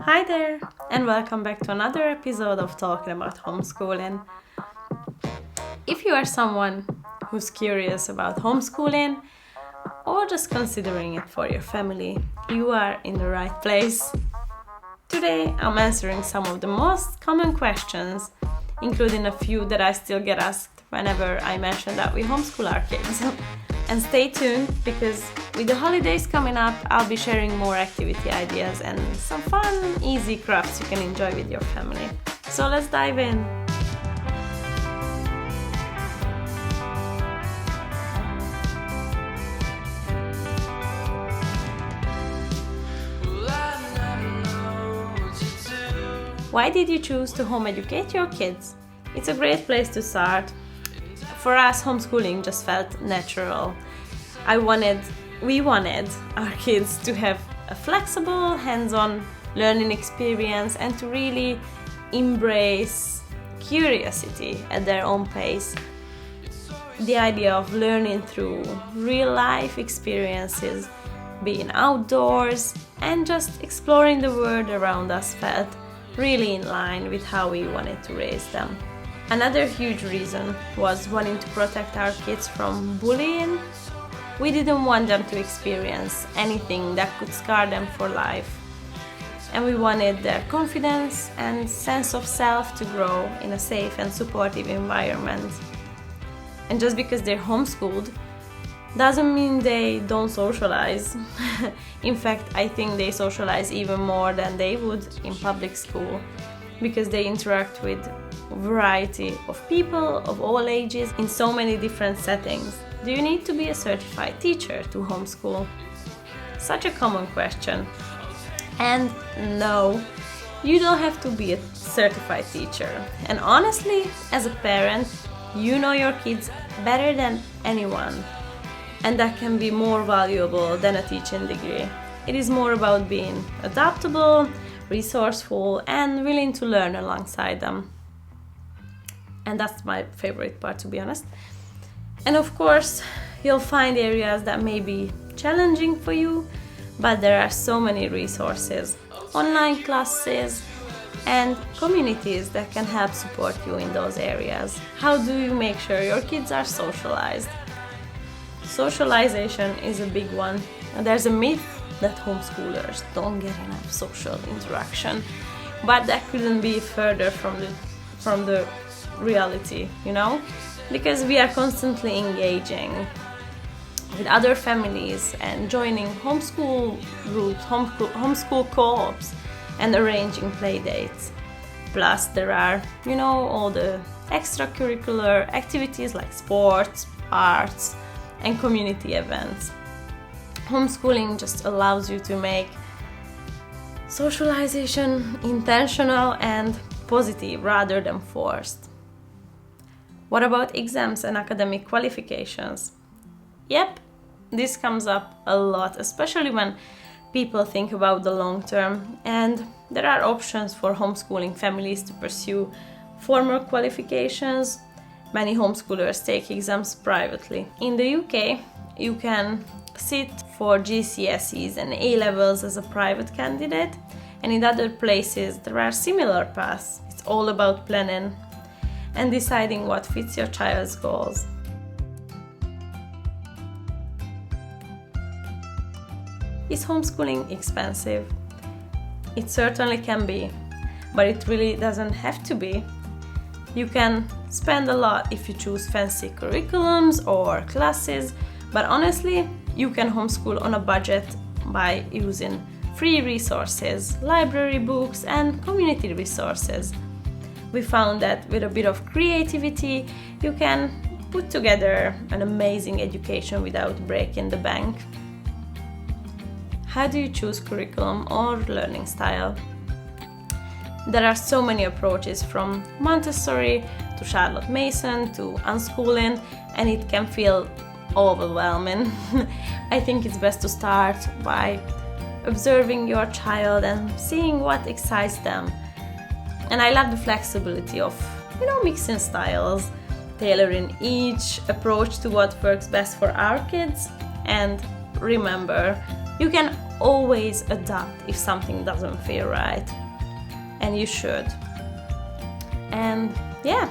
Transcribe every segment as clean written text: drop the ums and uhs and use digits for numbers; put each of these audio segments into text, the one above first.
Hi there, and welcome back to another episode of Talking About Homeschooling. If you are someone who's curious about homeschooling or just considering it for your family, you are in the right place. Today, I'm answering some of the most common questions, including a few that I still get asked whenever I mention that we homeschool our kids. And stay tuned because with the holidays coming up, I'll be sharing more activity ideas and some fun, easy crafts you can enjoy with your family. So let's dive in. Why did you choose to home educate your kids? It's a great place to start. For us, homeschooling just felt natural. We wanted our kids to have a flexible, hands-on learning experience and to really embrace curiosity at their own pace. The idea of learning through real-life experiences, being outdoors, and just exploring the world around us felt really in line with how we wanted to raise them. Another huge reason was wanting to protect our kids from bullying. We didn't want them to experience anything that could scar them for life. And we wanted their confidence and sense of self to grow in a safe and supportive environment. And just because they're homeschooled doesn't mean they don't socialize. In fact, I think they socialize even more than they would in public school because they interact with a variety of people of all ages in so many different settings. Do you need to be a certified teacher to homeschool? Such a common question. And no, you don't have to be a certified teacher. And honestly, as a parent, you know your kids better than anyone. And that can be more valuable than a teaching degree. It is more about being adaptable, resourceful, and willing to learn alongside them. And that's my favorite part, to be honest. And of course, you'll find areas that may be challenging for you, but there are so many resources, online classes, and communities that can help support you in those areas. How do you make sure your kids are socialized? Socialization is a big one. There's a myth that homeschoolers don't get enough social interaction, but that couldn't be further from the reality, because we are constantly engaging with other families and joining homeschool groups, homeschool co-ops, and arranging play dates. Plus there are, all the extracurricular activities like sports, arts, and community events. Homeschooling just allows you to make socialization intentional and positive rather than forced. What about exams and academic qualifications? Yep, this comes up a lot, especially when people think about the long term, and there are options for homeschooling families to pursue formal qualifications. Many homeschoolers take exams privately. In the UK, you can sit for GCSEs and A-levels as a private candidate, and in other places there are similar paths. It's all about planning and deciding what fits your child's goals. Is homeschooling expensive? It certainly can be, but it really doesn't have to be. You can spend a lot if you choose fancy curriculums or classes, but honestly, you can homeschool on a budget by using free resources, library books, and community resources. We found that with a bit of creativity, you can put together an amazing education without breaking the bank. How do you choose curriculum or learning style? There are so many approaches from Montessori to Charlotte Mason to unschooling, and it can feel overwhelming. I think it's best to start by observing your child and seeing what excites them. And I love the flexibility of, mixing styles, tailoring each approach to what works best for our kids. And remember, you can always adapt if something doesn't feel right, and you should. And yeah,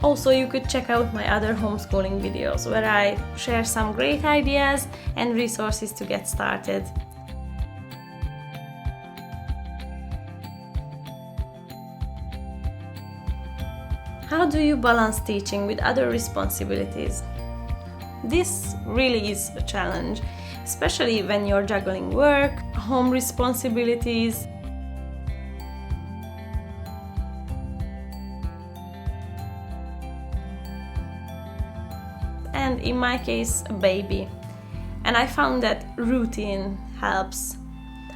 also you could check out my other homeschooling videos where I share some great ideas and resources to get started. How do you balance teaching with other responsibilities? This really is a challenge, especially when you're juggling work, home responsibilities, and in my case, a baby. And I found that routine helps,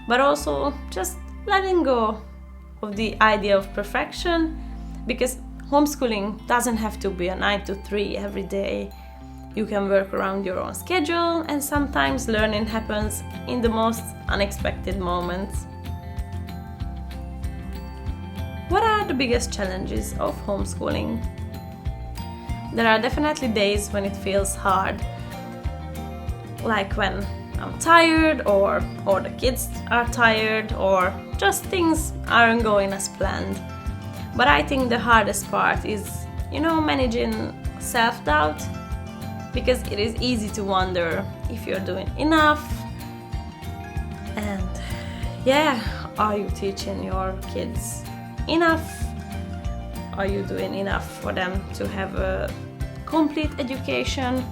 but also just letting go of the idea of perfection, because homeschooling doesn't have to be a 9 to 3 every day. You can work around your own schedule, and sometimes learning happens in the most unexpected moments. What are the biggest challenges of homeschooling? There are definitely days when it feels hard, like when I'm tired, or the kids are tired, or just things aren't going as planned. But I think the hardest part is, managing self-doubt, because it is easy to wonder if you're doing enough. And yeah, are you teaching your kids enough? Are you doing enough for them to have a complete education?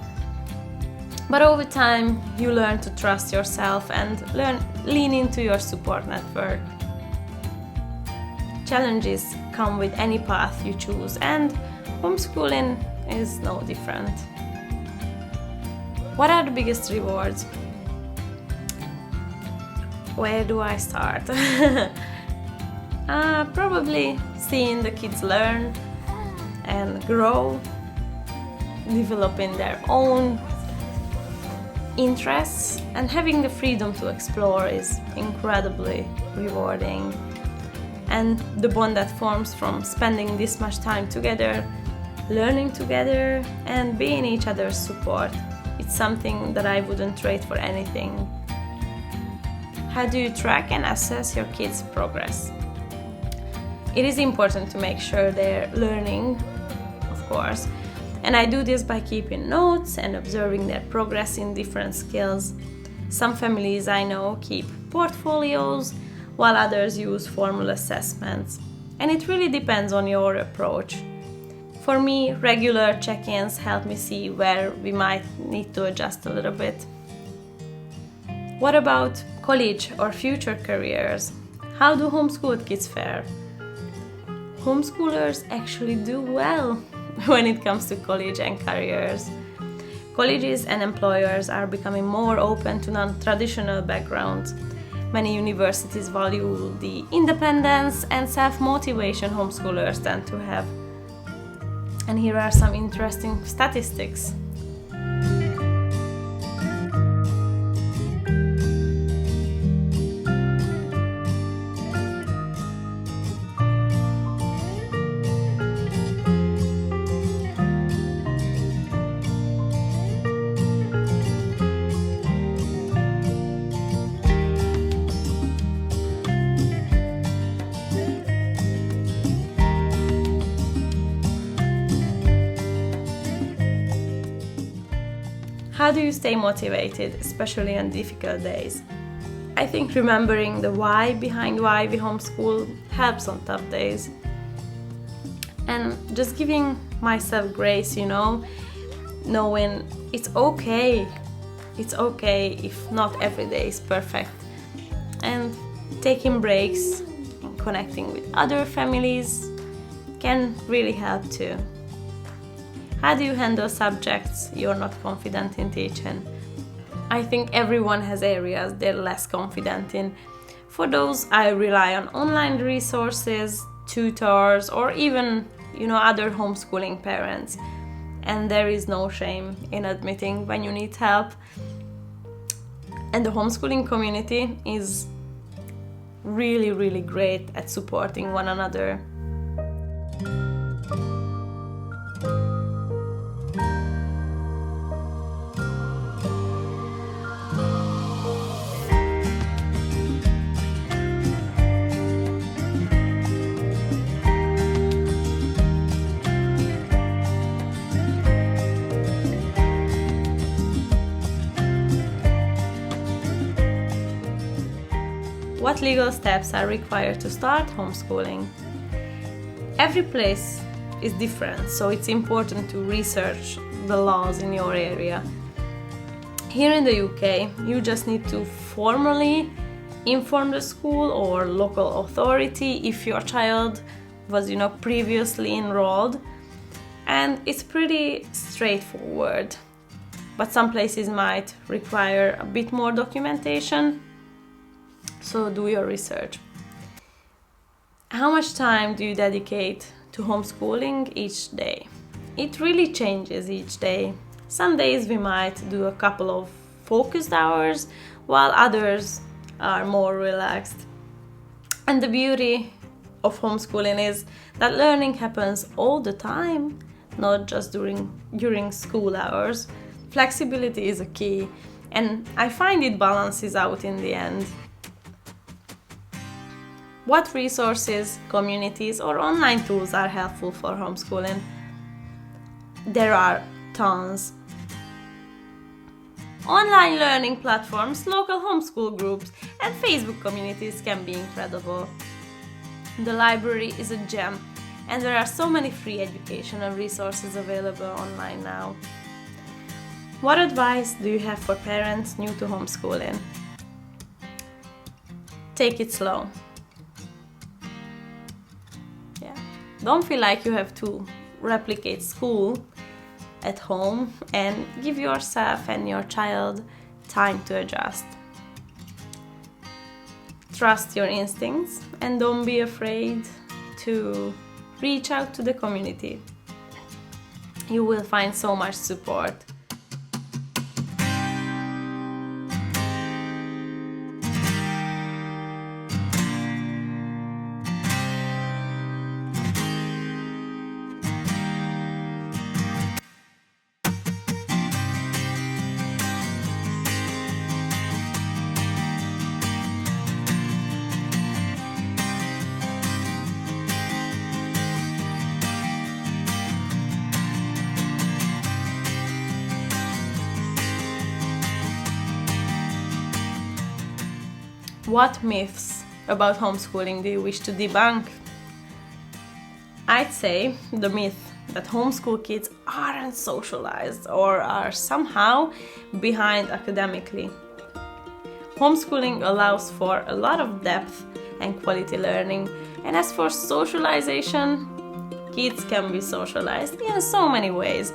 But over time, you learn to trust yourself and lean into your support network. Challenges come with any path you choose, and homeschooling is no different. What are the biggest rewards? Where do I start? Probably seeing the kids learn and grow, developing their own interests, and having the freedom to explore is incredibly rewarding. And the bond that forms from spending this much time together, learning together, and being each other's support, it's something that I wouldn't trade for anything. How do you track and assess your kids' progress? It is important to make sure they're learning, of course, and I do this by keeping notes and observing their progress in different skills. Some families I know keep portfolios, while others use formal assessments, and it really depends on your approach. For me, regular check-ins help me see where we might need to adjust a little bit. What about college or future careers? How do homeschooled kids fare? Homeschoolers actually do well when it comes to college and careers. Colleges and employers are becoming more open to non-traditional backgrounds. Many universities value the independence and self-motivation homeschoolers tend to have. And here are some interesting statistics. How do you stay motivated, especially on difficult days? I think remembering the why behind why we homeschool helps on tough days. And just giving myself grace, knowing it's okay. It's okay if not every day is perfect. And taking breaks and connecting with other families can really help too. How do you handle subjects you're not confident in teaching? I think everyone has areas they're less confident in. For those, I rely on online resources, tutors, or even, other homeschooling parents. And there is no shame in admitting when you need help. And the homeschooling community is really, really great at supporting one another. What legal steps are required to start homeschooling? Every place is different, so it's important to research the laws in your area. Here in the UK, you just need to formally inform the school or local authority if your child was, previously enrolled, and it's pretty straightforward. But some places might require a bit more documentation, so do your research. How much time do you dedicate to homeschooling each day? It really changes each day. Some days we might do a couple of focused hours, while others are more relaxed. And the beauty of homeschooling is that learning happens all the time, not just during school hours. Flexibility is a key, and I find it balances out in the end. What resources, communities, or online tools are helpful for homeschooling? There are tons. Online learning platforms, local homeschool groups, and Facebook communities can be incredible. The library is a gem, and there are so many free educational resources available online now. What advice do you have for parents new to homeschooling? Take it slow. Don't feel like you have to replicate school at home, and give yourself and your child time to adjust. Trust your instincts and don't be afraid to reach out to the community. You will find so much support. What myths about homeschooling do you wish to debunk? I'd say the myth that homeschool kids aren't socialized or are somehow behind academically. Homeschooling allows for a lot of depth and quality learning, and as for socialization, kids can be socialized in so many ways,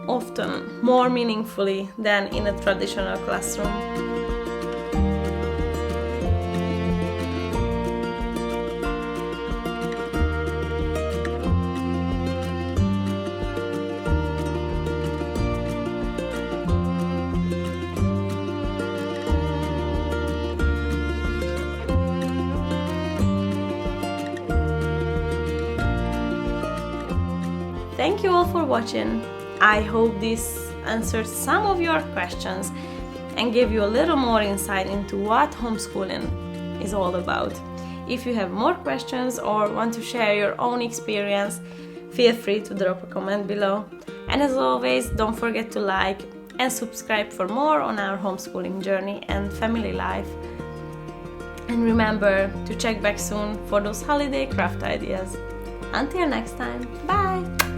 often more meaningfully than in a traditional classroom. Thank you all for watching. I hope this answered some of your questions and gave you a little more insight into what homeschooling is all about. If you have more questions or want to share your own experience, feel free to drop a comment below. And as always, don't forget to like and subscribe for more on our homeschooling journey and family life. And remember to check back soon for those holiday craft ideas. Until next time, bye!